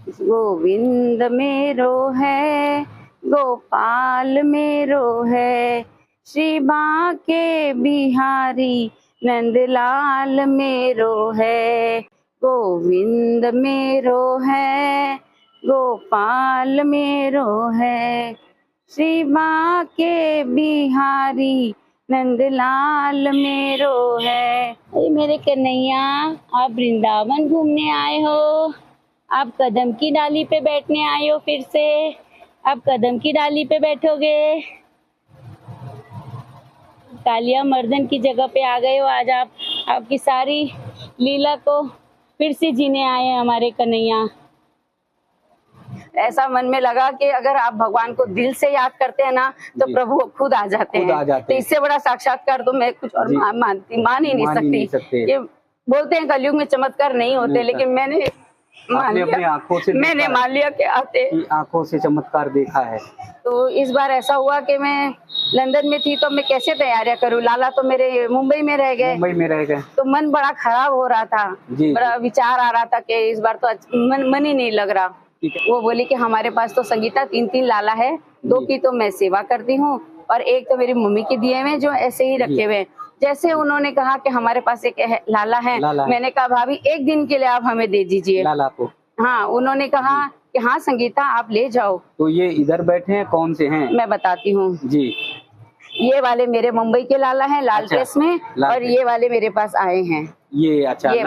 गोविंद मेरो है, गोपाल मेरो है, श्री बांके बिहारी नंदलाल मेरो है। गोविंद मेरो है, गोपाल मेरो है, श्री बांके बिहारी नंदलाल मेरो है। अरे मेरे कन्हैया, आप वृंदावन घूमने आए हो, आप कदम की डाली पे बैठने आए हो, फिर से आप कदम की डाली पे बैठोगे। कालिया मर्दन की जगह पे आ गए हो आज आप। आपकी सारी लीला को फिर से जीने आए हैं हमारे कन्हैया। ऐसा मन में लगा कि अगर आप भगवान को दिल से याद करते हैं ना तो प्रभु खुद आ जाते हैं। तो इससे बड़ा साक्षात्कार तो मैं कुछ और मान ही नहीं सकती। ये बोलते हैं कलयुग में चमत्कार नहीं होते, लेकिन मैंने अपनी आंखों से मान लिया कि आते आंखों से चमत्कार देखा है। तो इस बार ऐसा हुआ कि मैं लंदन में थी तो मैं कैसे तैयारियां करूं। लाला तो मेरे मुंबई में रह गए। तो मन बड़ा खराब हो रहा था, बड़ा विचार आ रहा था कि इस बार तो मन ही नहीं लग रहा। वो बोली कि हमारे पास तो संगीता 3 लाला है, 2 की तो मैं सेवा करती हूँ और एक तो मेरी मम्मी के दिए हुए जो ऐसे ही रखे हुए। जैसे उन्होंने कहा कि हमारे पास एक लाला है, मैंने कहा भाभी 1 दिन के लिए आप हमें दे दीजिए लाला को। हाँ, उन्होंने कहा कि हाँ संगीता आप ले जाओ। तो ये इधर बैठे हैं, कौन से हैं? मैं बताती हूँ जी। ये वाले मेरे मुंबई के लाला हैं, लाल ड्रेस में, और ये वाले मेरे पास आए हैं। ये अच्छा, ये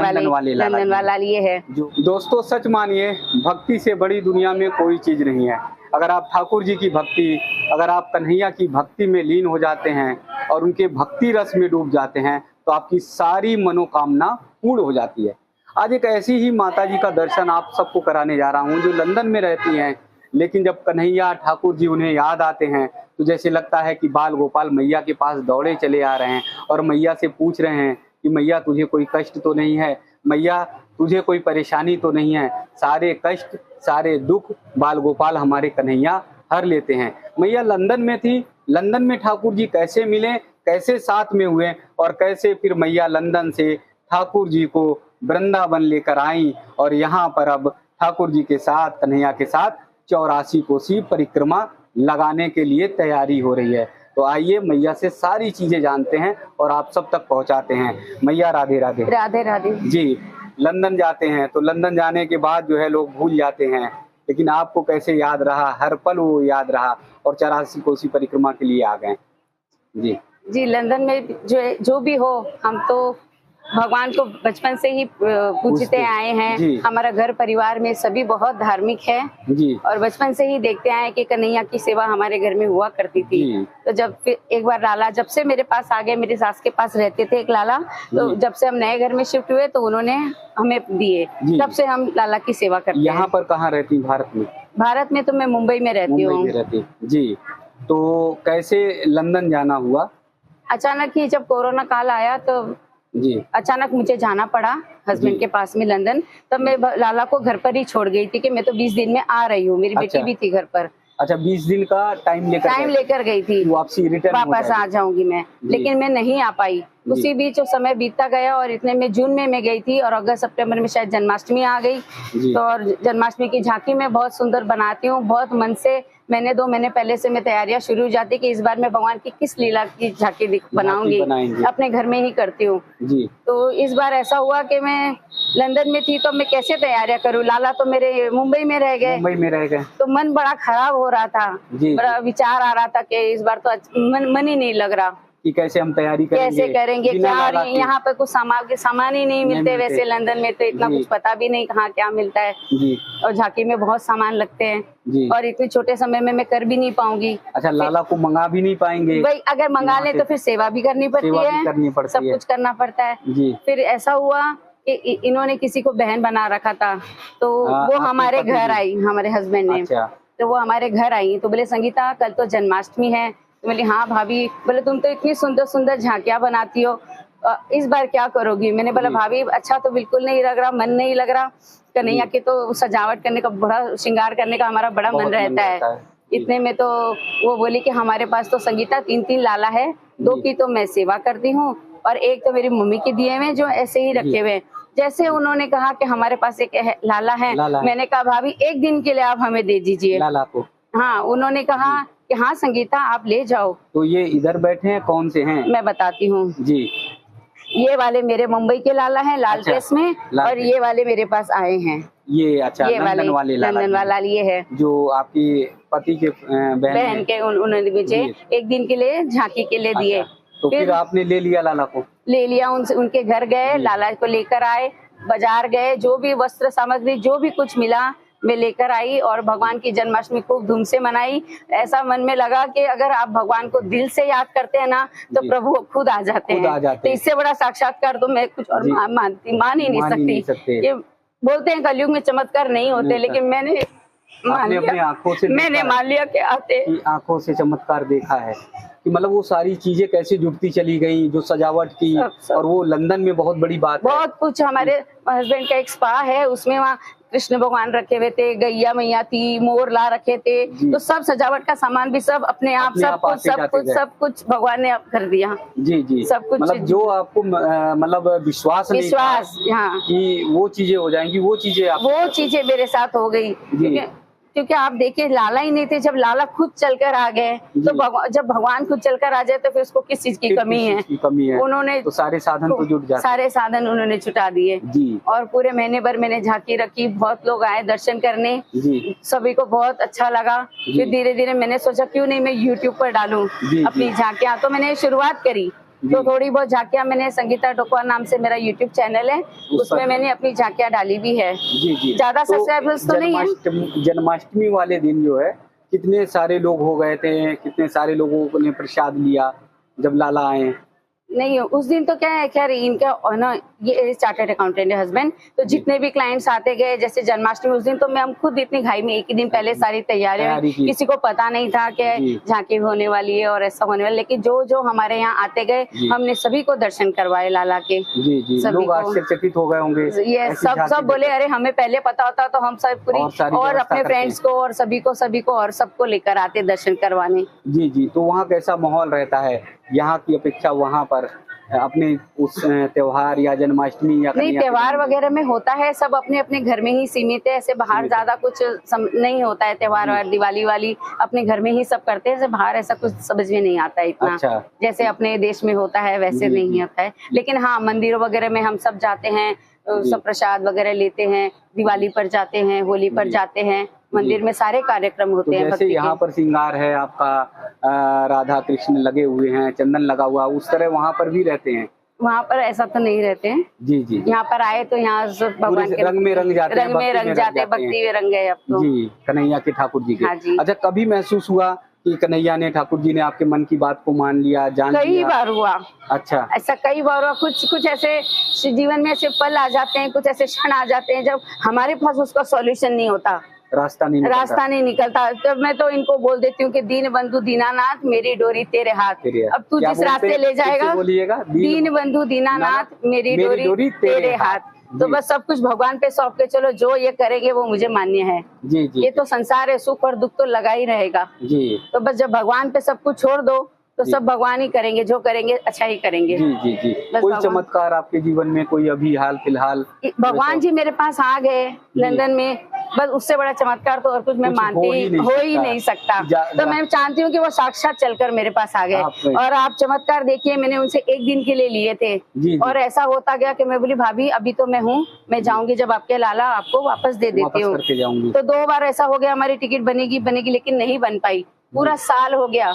लंदन वाला ये है। दोस्तों सच मानिए, भक्ति से बड़ी दुनिया में कोई चीज नहीं है। अगर आप ठाकुर जी की भक्ति, अगर आप कन्हैया की भक्ति में लीन हो जाते हैं और उनके भक्ति रस में डूब जाते हैं तो आपकी सारी मनोकामना पूर्ण हो जाती है। आज एक ऐसी ही माता जी का दर्शन आप सबको कराने जा रहा हूँ जो लंदन में रहती हैं, लेकिन जब कन्हैया ठाकुर जी उन्हें याद आते हैं तो जैसे लगता है कि बाल गोपाल मैया के पास दौड़े चले आ रहे हैं और मैया से पूछ रहे हैं कि मैया तुझे कोई कष्ट तो नहीं है, मैया तुझे कोई परेशानी तो नहीं है। सारे कष्ट सारे दुख बाल गोपाल हमारे कन्हैया हर लेते हैं। मैया लंदन में थी, लंदन में ठाकुर जी कैसे मिले, कैसे साथ में हुए और कैसे फिर मैया लंदन से ठाकुर जी को वृंदावन लेकर आई और यहाँ पर अब ठाकुर जी के साथ कन्हैया के साथ 84 कोसी परिक्रमा लगाने के लिए तैयारी हो रही है। तो आइए मैया से सारी चीजें जानते हैं और आप सब तक पहुंचाते हैं। मैया राधे राधे। राधे राधे। जी, लंदन जाते हैं तो लंदन जाने के बाद जो है लोग भूल जाते हैं, लेकिन आपको कैसे याद रहा, हर पल वो याद रहा और 84 कोसी परिक्रमा के लिए आ गए। जी लंदन में जो भी हो, हम तो भगवान को बचपन से ही पूजते आए हैं। हमारा घर परिवार में सभी बहुत धार्मिक है जी। और बचपन से ही देखते आए कि कन्हैया की सेवा हमारे घर में हुआ करती थी। तो जब फिर एक बार लाला जब से मेरे पास आ गए, मेरी सास के पास रहते थे एक लाला, तो जब से हम नए घर में शिफ्ट हुए तो उन्होंने हमें दिए, तब से हम लाला की सेवा करते हैं। यहाँ पर कहाँ रहती भारत में? भारत में तो मैं मुंबई में रहती हूँ। जी, तो कैसे लंदन जाना हुआ? अचानक ही जब कोरोना काल आया तो जी अचानक मुझे जाना पड़ा हस्बैंड के पास में लंदन। तब मैं लाला को घर पर ही छोड़ गई थी कि मैं तो 20 दिन में आ रही हूँ। मेरी बेटी भी थी घर पर। अच्छा, 20 दिन का टाइम लेकर गई थी, वापस आ जाऊंगी मैं, लेकिन मैं नहीं आ पाई। उसी बीच जो समय बीतता गया और इतने में जून में मैं गई थी और अगस्त सितंबर में शायद जन्माष्टमी आ गई। तो और जन्माष्टमी की झांकी मैं बहुत सुंदर बनाती हूँ, बहुत मन से। मैंने 2 महीने पहले से मैं तैयारियां शुरू हो जाती कि इस बार मैं भगवान की किस लीला की झांकी बनाऊंगी, अपने घर में ही करती हूँ। तो इस बार ऐसा हुआ कि मैं लंदन में थी तो मैं कैसे तैयारियां करूँ। लाला तो मेरे मुंबई में रह गए। तो मन बड़ा खराब हो रहा था, बड़ा विचार आ रहा था कि इस बार तो मन ही नहीं लग रहा कि कैसे हम तैयारी करेंगे क्या। यहाँ पे कुछ सामान ही नहीं मिलते। वैसे लंदन में तो इतना कुछ पता भी नहीं कहाँ क्या मिलता है और झांकी में बहुत सामान लगते हैं और इतने छोटे समय में मैं कर भी नहीं पाऊंगी। अच्छा, लाला को मंगा भी नहीं पाएंगे भाई, अगर मंगा ले तो फिर सेवा भी करनी पड़ती है, सब कुछ करना पड़ता है। फिर ऐसा हुआ कि इन्होंने किसी को बहन बना रखा था, तो वो हमारे घर आई, हमारे हस्बैंड ने। तो वो हमारे घर आई तो बोले संगीता कल तो जन्माष्टमी है। तो बोली हाँ भाभी। बोले तुम तो इतनी सुंदर सुंदर झांकियां बनाती हो, इस बार क्या करोगी? मैंने बोला भाभी अच्छा तो बिल्कुल नहीं लग रहा, मन नहीं लग रहा। कन्हैया की तो सजावट करने का, बड़ा श्रृंगार करने का हमारा बड़ा मन रहता है। इतने में तो वो बोली कि हमारे पास तो संगीता 3 लाला है, 2 की तो मैं सेवा करती हूँ और एक तो मेरी मम्मी के दिए हुए जो ऐसे ही रखे हुए। जैसे उन्होंने कहा कि हमारे पास एक लाला है, मैंने कहा भाभी एक दिन के लिए आप हमें दे दीजिए लाला को। हाँ, उन्होंने कहा कि हाँ संगीता आप ले जाओ। तो ये इधर बैठे हैं, कौन से हैं? मैं बताती हूँ जी। ये वाले मेरे मुंबई के लाला हैं, लाल अच्छा, केस में, और ये वाले मेरे पास आए हैं। ये अच्छा, ये लंदन वाले लाला, लंदन वाला ये है जो आपकी पति के बहन के, उन्होंने मुझे एक दिन के लिए झांकी के लिए दिए। अच्छा, तो फिर आपने ले लिया लाला को? ले लिया, उनसे उनके घर गए, लाला को लेकर आए, बाजार गए, जो भी वस्त्र सामग्री जो भी कुछ मिला मैं लेकर आई, और भगवान की जन्माष्टमी खूब धूम से मनाई। ऐसा मन में लगा कि अगर आप भगवान को दिल से याद करते हैं ना तो प्रभु खुद आ जाते हैं। तो इससे बड़ा साक्षात्कार तो मैं कुछ और मान ही नहीं सकती। ये बोलते हैं कलयुग में चमत्कार नहीं होते, लेकिन मैंने अपने आंखों से मान लिया कि आते, आंखों से चमत्कार देखा है कि मतलब वो सारी चीजें कैसे जुड़ती चली गई, जो सजावट की सब। और वो लंदन में बहुत बड़ी बात है। बहुत कुछ, हमारे हस्बैंड का एक स्पा है, उसमें वहाँ कृष्ण भगवान रखे हुए थे, गैया मैया थी, मोर ला रखे थे, तो सब सजावट का सामान भी सब अपने आप सब कुछ भगवान ने कर दिया। जी जी, सब कुछ, मतलब जो आपको मतलब विश्वास हाँ कि वो चीजें हो जाएंगी, वो चीजें मेरे साथ हो गई। क्योंकि आप देखिए लाला ही नहीं थे, जब लाला खुद चलकर आ गए तो जब भगवान खुद चलकर आ जाए तो फिर उसको किस चीज की कमी है? उन्होंने तो सारे साधन तो जुट जाते, सारे साधन उन्होंने जुटा दिए जी। और पूरे महीने भर मैंने झांकी रखी, बहुत लोग आए दर्शन करने जी, सभी को बहुत अच्छा लगा। फिर धीरे धीरे मैंने सोचा क्यों नहीं मैं YouTube पर डालूं अपनी झांकियां, तो मैंने शुरुआत करी। तो थोड़ी बहुत झांकियां मैंने, संगीता टोकवा नाम से मेरा YouTube चैनल है, उसमें मैंने अपनी झांकियां डाली भी है जी जी। ज्यादा सब्सक्राइबर्स तो नहीं है। जन्माष्टमी वाले दिन जो है कितने सारे लोग हो गए थे, कितने सारे लोगों ने प्रसाद लिया जब लाला आए? नहीं, उस दिन तो क्या है, खैर इनका ना ये चार्टर्ड अकाउंटेंट है हस्बैंड, तो जितने भी क्लाइंट्स आते गए, जैसे जन्माष्टमी उस दिन तो मैं हम खुद इतनी घाई में एक ही दिन पहले सारी तैयारियां, किसी को पता नहीं था कि झांकी होने वाली है और ऐसा होने वाला, लेकिन जो हमारे यहाँ आते गए हमने सभी को दर्शन करवाए लाला के। जी जी, लोग आश्चर्यचकित हो गए होंगे। ये सब बोले अरे हमें पहले पता होता तो हम सब पूरी और अपने फ्रेंड्स को और सभी को और सबको लेकर आते दर्शन करवाने। जी जी, तो वहाँ कैसा माहौल रहता है यहाँ की अपेक्षा वहाँ पर? अपने उस त्योहार या जन्माष्टमी या नहीं, त्योहार वगैरह में होता है, सब अपने अपने घर में ही सीमित है, ऐसे बाहर ज्यादा कुछ नहीं होता है। त्योहार और दिवाली वाली अपने घर में ही सब करते हैं, ऐसे बाहर ऐसा कुछ समझ में नहीं आता है इतना। अच्छा। जैसे अपने देश में होता है वैसे नहीं होता है, लेकिन हाँ मंदिरों वगैरह में हम सब जाते हैं, सब प्रसाद वगैरह लेते हैं, दिवाली पर जाते हैं, होली पर जाते हैं, मंदिर में सारे कार्यक्रम होते हैं। जैसे यहाँ पर श्रृंगार है आपका, राधा कृष्ण लगे हुए हैं, चंदन लगा हुआ, उस तरह वहाँ पर भी रहते हैं? वहाँ पर ऐसा तो नहीं रहते हैं जी जी। यहाँ पर आए तो यहाँ भगवान के रंग में रंग जाते हैं, भक्ति में रंग गए अब तो जी, कन्हैया के ठाकुर जी के। हाँ जी। अच्छा, कभी महसूस हुआ कि कन्हैया ने, ठाकुर जी ने आपके मन की बात को मान लिया, जान लिया? कई बार हुआ। अच्छा, ऐसा कई बार हुआ। कुछ ऐसे जीवन में ऐसे पल आ जाते हैं, कुछ ऐसे क्षण आ जाते हैं जब हमारे पास उसका सॉल्यूशन नहीं होता, रास्ता नहीं निकलता। तब मैं तो इनको बोल देती हूँ कि दीन बंधु दीनानाथ मेरी डोरी तेरे हाथ, अब तू जिस रास्ते ले जाएगा, दीन बंधु दीनानाथ मेरी डोरी तेरे हाथ। तो बस सब कुछ भगवान पे सौंप के चलो, जो ये करेंगे वो मुझे मान्य है जी जी। ये तो संसार है, सुख और दुख तो लगा ही रहेगा जी। तो बस जब भगवान पे सब कुछ छोड़ दो तो सब भगवान ही करेंगे, जो करेंगे अच्छा ही करेंगे जी जी जी। कोई चमत्कार आपके जीवन में, कोई अभी हाल फिलहाल? भगवान जी मेरे पास आ गए लंदन में, बस उससे बड़ा चमत्कार तो और कुछ मैं मानती हो ही नहीं सकता। तो मैं चाहती हूँ कि वो साक्षात चलकर मेरे पास आ गए। और आप चमत्कार देखिए, मैंने उनसे एक दिन के लिए लिए थे और ऐसा होता गया कि मैं बोली भाभी अभी तो मैं हूँ, मैं जाऊंगी जब आपके लाला आपको वापस दे देती हूँ। तो 2 बार ऐसा हो गया, हमारी टिकट बनेगी लेकिन नहीं बन पाई। पूरा साल हो गया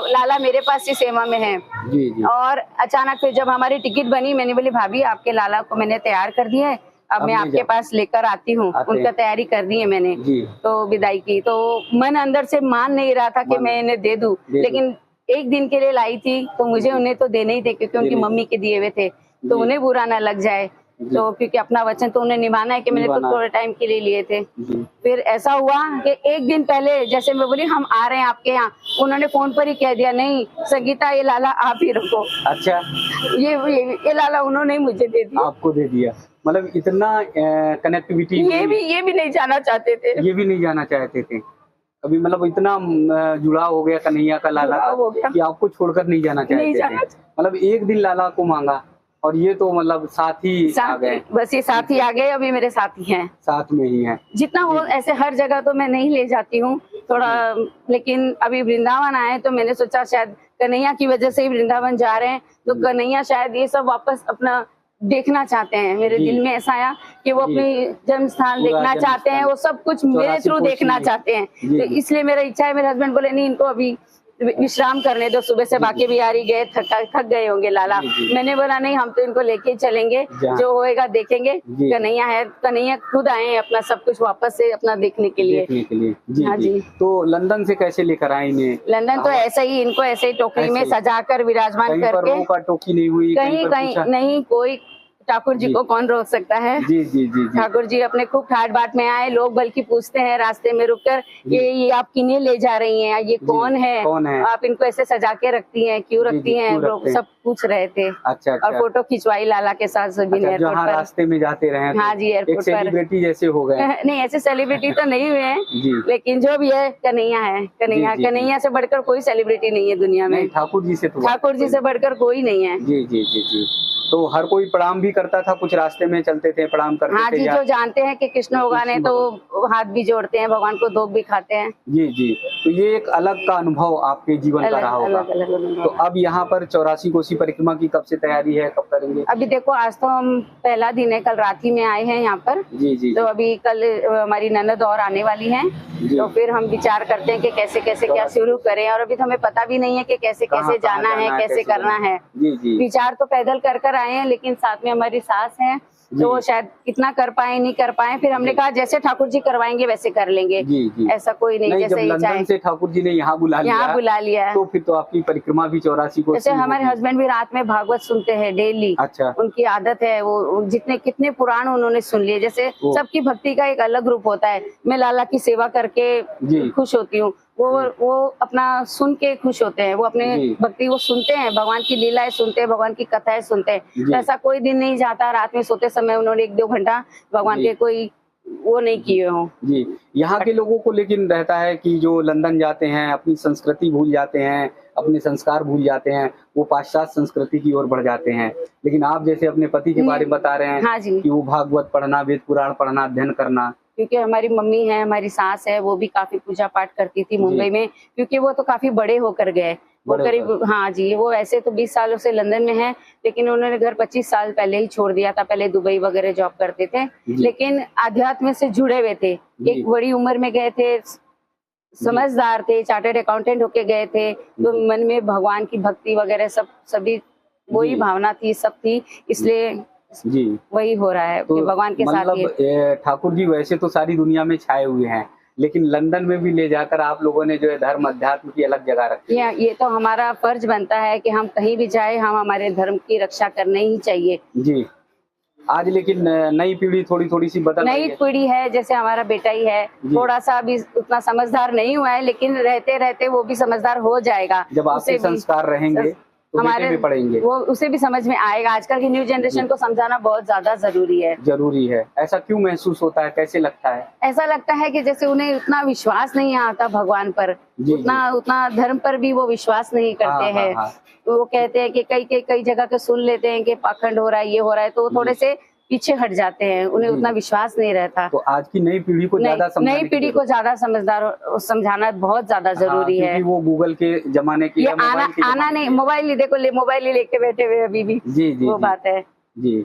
लाला मेरे पास ही सेवा में है जी। और अचानक फिर जब हमारी टिकट बनी, मैंने बोली भाभी आपके लाला को मैंने तैयार कर दिया है, अब मैं आपके पास लेकर आती हूँ। उनका तैयारी कर दी है मैंने तो विदाई की। तो मन अंदर से मान नहीं रहा था कि मैं इन्हें दे दूं, लेकिन एक दिन के लिए लाई थी तो मुझे उन्हें तो देने ही थे, क्योंकि उनकी मम्मी के दिए हुए थे, तो उन्हें बुरा ना लग जाए, तो क्योंकि अपना वचन तो उन्हें निभाना है कि मैंने तो थोड़े टाइम के लिए लिए थे। फिर ऐसा हुआ कि एक दिन पहले जैसे मैं बोली हम आ रहे हैं आपके यहाँ, उन्होंने फोन पर ही कह दिया नहीं संगीता ये लाला आप ही रखो। अच्छा, ये लाला उन्होंने मुझे दे दिया। आपको दे दिया, मतलब इतना कनेक्टिविटी। ये भी नहीं जाना चाहते थे, ये भी नहीं जाना चाहते थे अभी, मतलब इतना जुड़ाव हो गया कन्हैया का लाला का कि आपको छोड़कर नहीं जाना चाहते थे। मतलब एक दिन लाला को मांगा और ये तो मतलब साथ ही आ गए, बस ये साथ ही आ गए, अभी मेरे साथ ही हैं, साथ में ही हैं। जितना हो ऐसे हर जगह तो मैं नहीं ले जाती हूँ थोड़ा, लेकिन अभी वृंदावन आए तो मैंने सोचा शायद कन्हैया की वजह से ही वृंदावन जा रहे हैं, तो कन्हैया शायद ये सब वापस अपना देखना चाहते हैं। मेरे दिल में ऐसा आया कि वो अपनी जन्म स्थान देखना चाहते हैं, वो सब कुछ मेरे थ्रू देखना चाहते हैं, तो इसलिए मेरा इच्छा है। मेरे हस्बैंड बोले नहीं, इनको अभी विश्राम करने दो, सुबह से बाकी बिहारी गए, थक गए होंगे लाला। मैंने बोला नहीं, हम तो इनको लेके चलेंगे, जो होएगा देखेंगे। कन्हैया है, कन्हैया खुद आए हैं अपना सब कुछ वापस से अपना देखने के लिए। हाँ जी। तो लंदन से कैसे लेकर आए इन्हें? लंदन तो ऐसे ही, इनको ऐसे ही टोकरी में सजाकर विराजमान करके, टोकी नहीं हुई कहीं कहीं नहीं, कोई ठाकुर जी को कौन रोक सकता है। जी। ठाकुर जी अपने खूब ठाट बाट में आए, लोग बल्कि पूछते हैं रास्ते में रुककर कि ये आप किन्हें ले जा रही हैं, ये कौन है, आप इनको ऐसे सजा के रखती हैं, क्यों रखती हैं, लोग सब पूछ रहे थे। अच्छा। और फोटो खिंचवाई लाला के साथ सभी ने एयरपोर्ट पर, रास्ते में जाते रहे। हाँ जी, एयरपोर्ट पर सेलिब्रिटी जैसे हो गए। नहीं, ऐसे सेलिब्रिटी तो नहीं हुए हैं, लेकिन जो भी है कन्हैया है। कन्हैया से बढ़कर कोई सेलिब्रिटी नहीं है दुनिया में। ठाकुर जी से बढ़कर कोई नहीं है। जी। तो हर कोई प्रणाम भी करता था, कुछ रास्ते में चलते थे प्रणाम करते थे। हाँ जी, जो जानते हैं कि कृष्ण भगवान है तो हाथ भी जोड़ते हैं, भगवान को धोख भी खाते हैं। जी। तो ये एक अलग का अनुभव आपके जीवन का रहा होगा। तो अब यहाँ पर 84 कोसी परिक्रमा की कब से तैयारी है, कब करेंगे? अभी देखो, आज तो हम पहला दिन है, कल रात ही में आए हैं यहाँ पर। जी। तो अभी कल हमारी ननद और आने वाली है, तो फिर हम विचार करते हैं कि कैसे कैसे क्या शुरू करें, और अभी तो हमें पता भी नहीं है कि कैसे कैसे जाना है, कैसे करना है। विचार तो पैदल कर आए हैं, लेकिन साथ में हमारी सास है, तो वो शायद कितना कर पाए नहीं कर पाए। फिर हमने कहा जैसे ठाकुर जी करवाएंगे वैसे कर लेंगे। ऐसा कोई नहीं, जैसे ही चाहे। से ठाकुर जी ने यहाँ बुला लिया तो फिर तो आपकी परिक्रमा भी 84 को। जैसे हमारे हस्बैंड भी रात में भागवत सुनते हैं डेली। अच्छा। उनकी आदत है, वो कितने पुराण उन्होंने सुन लिए। जैसे सबकी भक्ति का एक अलग रूप होता है। मैं लाला की सेवा करके खुश होती हूँ, वो अपना सुन के खुश होते हैं, वो अपने भक्ति वो सुनते हैं, भगवान की लीलाएं सुनते हैं, भगवान की कथाएं सुनते हैं। तो ऐसा कोई दिन नहीं जाता रात में सोते समय उन्होंने 1-2 घंटा भगवान के कोई वो नहीं किए हो। जी। यहाँ के लोगों को लेकिन रहता है कि जो लंदन जाते हैं अपनी संस्कृति भूल जाते हैं, अपने संस्कार भूल जाते हैं, वो पाश्चात्य संस्कृति की ओर बढ़ जाते हैं। लेकिन आप जैसे अपने पति के बारे में बता रहे हैं। हाँ जी। कि वो भागवत पढ़ना, वेद पुराण पढ़ना, अध्ययन करना। क्योंकि हमारी मम्मी है, हमारी सास है, वो भी काफी पूजा पाठ करती थी मुंबई में, क्योंकि वो तो काफी बड़े होकर गए। वो करीब, हाँ जी, वो ऐसे तो 20 सालों से लंदन में है, लेकिन उन्होंने घर 25 साल पहले ही छोड़ दिया था। पहले दुबई वगैरह जॉब करते थे, लेकिन आध्यात्म से जुड़े हुए थे। एक बड़ी उम्र में गए थे, समझदार थे, चार्टर्ड अकाउंटेंट होके गए थे, तो मन में भगवान की भक्ति वगैरह सभी वही भावना थी, सब थी, इसलिए वही हो रहा है तो भगवान के साथ। मतलब ठाकुर जी वैसे तो सारी दुनिया में छाए हुए हैं, लेकिन लंदन में भी ले जाकर आप लोगों ने जो है धर्म अध्यात्म की अलग जगह रखी है। ये तो हमारा फर्ज बनता है कि हम कहीं भी जाए, हम हमारे धर्म की रक्षा करने ही चाहिए। जी। आज लेकिन नई पीढ़ी थोड़ी सी बदल रही है। नई पीढ़ी है, जैसे हमारा बेटा ही है, थोड़ा सा अभी उतना समझदार नहीं हुआ है, लेकिन रहते रहते वो भी समझदार हो जाएगा। जब आपके संस्कार रहेंगे तो हमारे भी पढ़ेंगे, वो उसे भी समझ में आएगा। आजकल की न्यू जनरेशन को समझाना बहुत ज्यादा जरूरी है। ऐसा क्यों महसूस होता है, कैसे लगता है? ऐसा लगता है कि जैसे उन्हें उतना विश्वास नहीं आता भगवान पर, उतना धर्म पर भी वो विश्वास नहीं करते हैं। वो कहते हैं कि कई जगह तो सुन लेते हैं कि पाखंड हो रहा है, ये हो रहा है, तो वो थोड़े से पीछे हट जाते हैं, उन्हें उतना विश्वास नहीं रहता। तो आज की नई पीढ़ी को ज्यादा समझाना बहुत ज्यादा जरूरी है। वो गूगल के जमाने की आना नहीं, मोबाइल ही देखो, मोबाइल ही लेके बैठे हुए अभी भी। वो बात है। जी।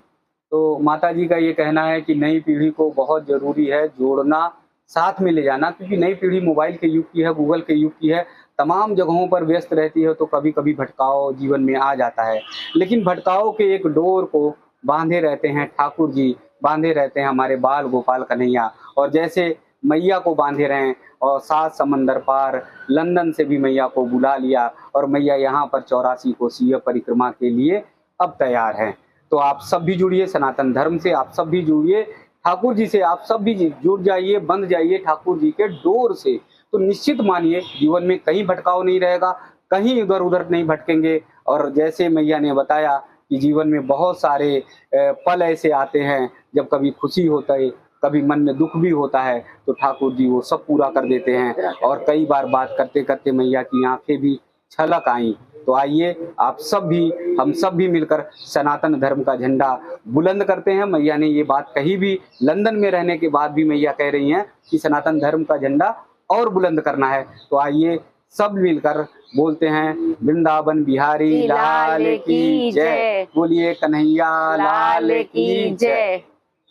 तो माता जी का ये कहना है कि नई पीढ़ी को बहुत जरूरी है जोड़ना, साथ में ले जाना, क्योंकि नई पीढ़ी मोबाइल के युग की है, गूगल के युग की है, तमाम जगहों पर व्यस्त रहती है, तो कभी कभी भटकाव जीवन में आ जाता है। लेकिन भटकाव के एक डोर को बांधे रहते हैं ठाकुर जी, बांधे रहते हैं हमारे बाल गोपाल कन्हैया। और जैसे मैया को बांधे रहे और 7 समंदर पार लंदन से भी मैया को बुला लिया, और मैया यहाँ पर 84 कोसीय परिक्रमा के लिए अब तैयार हैं। तो आप सब भी जुड़िए सनातन धर्म से, आप सब भी जुड़िए ठाकुर जी से, आप सब भी जुड़ जाइए, बंध जाइए ठाकुर जी के डोर से। तो निश्चित मानिए जीवन में कहीं भटकाव नहीं रहेगा, कहीं इधर उधर नहीं भटकेंगे। और जैसे मैया ने बताया कि जीवन में बहुत सारे पल ऐसे आते हैं जब कभी खुशी होता है, कभी मन में दुख भी होता है, तो ठाकुर जी वो सब पूरा कर देते हैं। और कई बार बात करते करते मैया की आंखें भी छलक आई। तो तो आइए आप सब भी, हम सब भी मिलकर सनातन धर्म का झंडा बुलंद करते हैं। मैया ने ये बात कही भी, लंदन में रहने के बाद भी मैया कह रही हैं कि सनातन धर्म का झंडा और बुलंद करना है। तो आइए सब मिलकर बोलते हैं, वृंदावन बिहारी लाल की जय, बोलिए कन्हैया लाल की जय,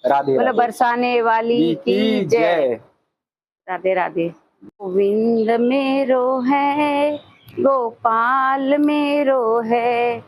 राधे बोलो राधे बरसाने वाली की जय, राधे राधे। गोविंद मेरो है, गोपाल मेरो है,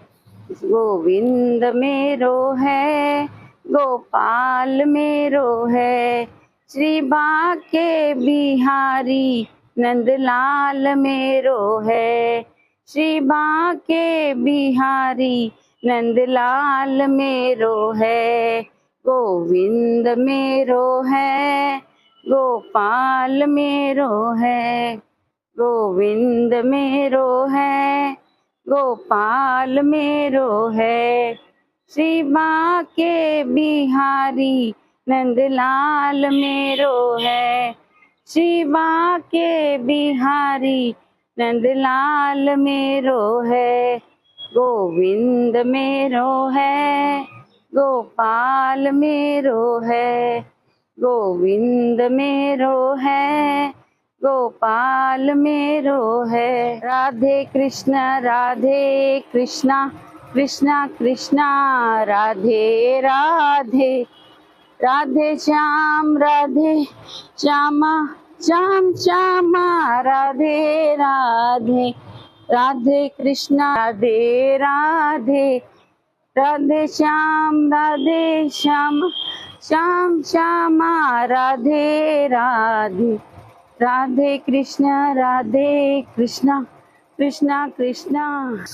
गोविंद मेरो है, गोपाल मेरो है, श्री बाके बिहारी नंदलाल मेरो है, श्री बाके बिहारी नंदलाल मेरो है, गोविंद मेरो है, गोपाल मेरो है, गोविंद मेरो है, गोपाल मेरो है, श्री बाके बिहारी नंदलाल मेरो है, श्री बाके बिहारी नंदलाल मेरो है, गोविंद मेरो है, गोपाल मेरो है, गोविंद मेरो है, गोपाल मेरो है। राधे कृष्ण कृष्णा कृष्णा राधे राधे, राधे श्याम श्यामा श्याम श्यामा, राधे राधे, राधे कृष्णा राधे राधे, राधे श्याम श्याम श्यामा, राधे राधे, राधे कृष्ण कृष्णा कृष्णा।